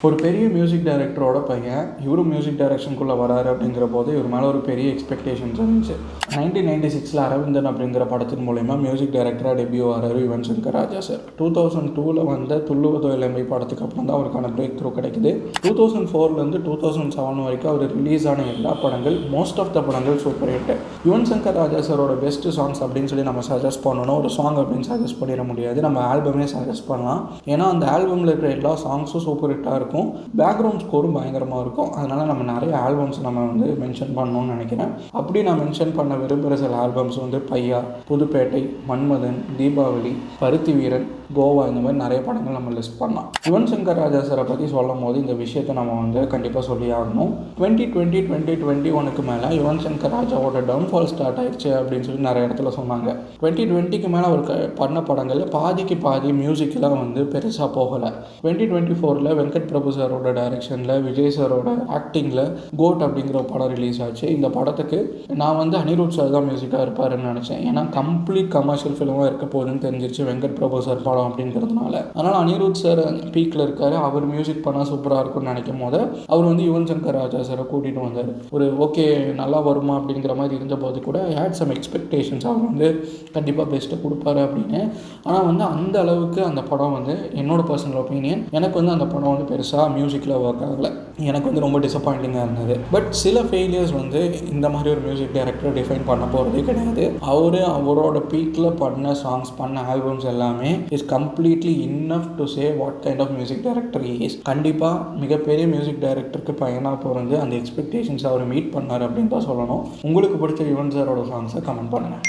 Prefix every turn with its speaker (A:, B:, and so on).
A: ஒரு பெரிய மியூசிக் டைரக்டரோட பையன் இவரும் மியூசிக் டைரக்ஷனுக்குள்ளே வராரு அப்படிங்கிற போது இவர் மேலே ஒரு பெரிய எக்ஸ்பெக்டேஷன்ஸ் இருந்துச்சு. 1996 அரவிந்தன் அப்படிங்கிற படத்தின் மூலயமா மியூசிக் டைரக்டராக டெபியூ ஆகிறாரு யுவன் சங்கர் ராஜா சார். 2002 வந்த துள்ளுவதோ இளமை படத்துக்கு அப்புறம் தான் அவருக்கான பிரேக் த்ரூ கிடைக்குது. 2004 2007 வரைக்கும் அவர் ரிலீஸ் ஆன எல்லா படங்கள் மோஸ்ட் ஆஃப் த படங்கள் சூப்பர் ஹிட். யுவன் சங்கர் ராஜா சாரோட பெஸ்ட் சாங்ஸ் அப்படின்னு சொல்லி நம்ம சஜஸ்ட் பண்ணணும். ஒரு சாங் அப்படின்னு சஜஸ்ட் பண்ணிட முடியாது, நம்ம ஆல்பமே சஜஸ்ட் பண்ணலாம். ஏன்னா அந்த ஆல்பமில் இருக்கிற எல்லா சாங்ஸும் சூப்பர் ஹிட்டாக இருக்கும், பேக்ரவுண்ட் ஸ்கோரும் பயங்கரமாக இருக்கும். அதனால் நம்ம நிறைய ஆல்பம்ஸ் நம்ம மென்ஷன் பண்ணணும்னு நினைக்கிறேன். அப்படி நான் மென்ஷன் பண்ண விரும்புகிற சில ஆல்பம்ஸ் பையா, புதுப்பேட்டை, மன்மதன், தீபாவளி, பருத்தி வீரன், கோவா, இந்த மாதிரி நிறைய படங்கள் நம்ம லிஸ்ட் பண்ணலாம். யுவன் சங்கர் ராஜா சாரை பற்றி சொல்லும் போது இந்த விஷயத்தை நம்ம கண்டிப்பாக சொல்லி ஆகணும். 2020 மேலே யுவன் சங்கர் ராஜாவோட டவுன்ஃபால் ஸ்டார்ட் ஆயிடுச்சு அப்படின்னு சொல்லி நிறைய இடத்துல சொன்னாங்க. 2020 மேலே அவர் பண்ண படங்கள் பாதிக்கு பாதி மியூசிக்கெலாம் பெருசாக போகலை. 2024 வெங்கட் பிரபு சாரோட டைரக்ஷனில் விஜய் சாரோட ஆக்டிங்கில் கோட் அப்படிங்கிற படம் ரிலீஸ் ஆச்சு. இந்த படத்துக்கு நான் அனிருத் சார் தான் மியூசிக்காக இருப்பாருன்னு நினச்சேன். ஏன்னா கம்ப்ளீட் கமர்ஷியல் ஃபிலிமாக இருக்க போகுதுன்னு தெரிஞ்சிருச்சு வெங்கட் பிரபு சார் படம் அப்படிங்கிறதுனால. அதனால் அனிருத் சார் பீக்கில் இருக்கார், அவர் மியூசிக் பண்ணால் சூப்பராக இருக்கும்னு நினைக்கும் போது அவர் யுவன் சங்கர் ராஜா சாரை கூட்டிகிட்டு வந்தார். ஒரு ஓகே நல்லா வருமா அப்படிங்கிற மாதிரி இருந்தபோது கூட ஹேட் சம் எக்ஸ்பெக்டேஷன்ஸ், அவர் கண்டிப்பாக பெஸ்ட்டை கொடுப்பாரு அப்படின்னு. ஆனால் அந்த அளவுக்கு அந்த படம் என்னோட பர்சனல் ஒப்பீனியன், எனக்கு அந்த படம் பெருசாக மியூசிக்கில் ஒர்க் ஆகலை. எனக்கு ரொம்ப டிசப்பாயிண்டிங்காக இருந்தது. பட் சில ஃபெயிலியர்ஸ் இந்த மாதிரி ஒரு மியூசிக் டைரக்டர் டிஃபைன் பண்ண போகிறதே கிடையாது. அவரோட பீக்கில் பண்ண சாங்ஸ், பண்ண ஆல்பம்ஸ் எல்லாமே is completely enough to say what kind of music director is. கண்டிப்பாக மிகப்பெரிய மியூசிக் டைரக்டருக்கு பையனாக பிறந்து அந்த எக்ஸ்பெக்டேஷன்ஸ் அவர் மீட் பண்ணார் அப்படின்னு தான் சொல்லணும். உங்களுக்கு பிடிச்ச யுவன் சாரோட சாங்ஸை கமெண்ட் பண்ணுங்கள்.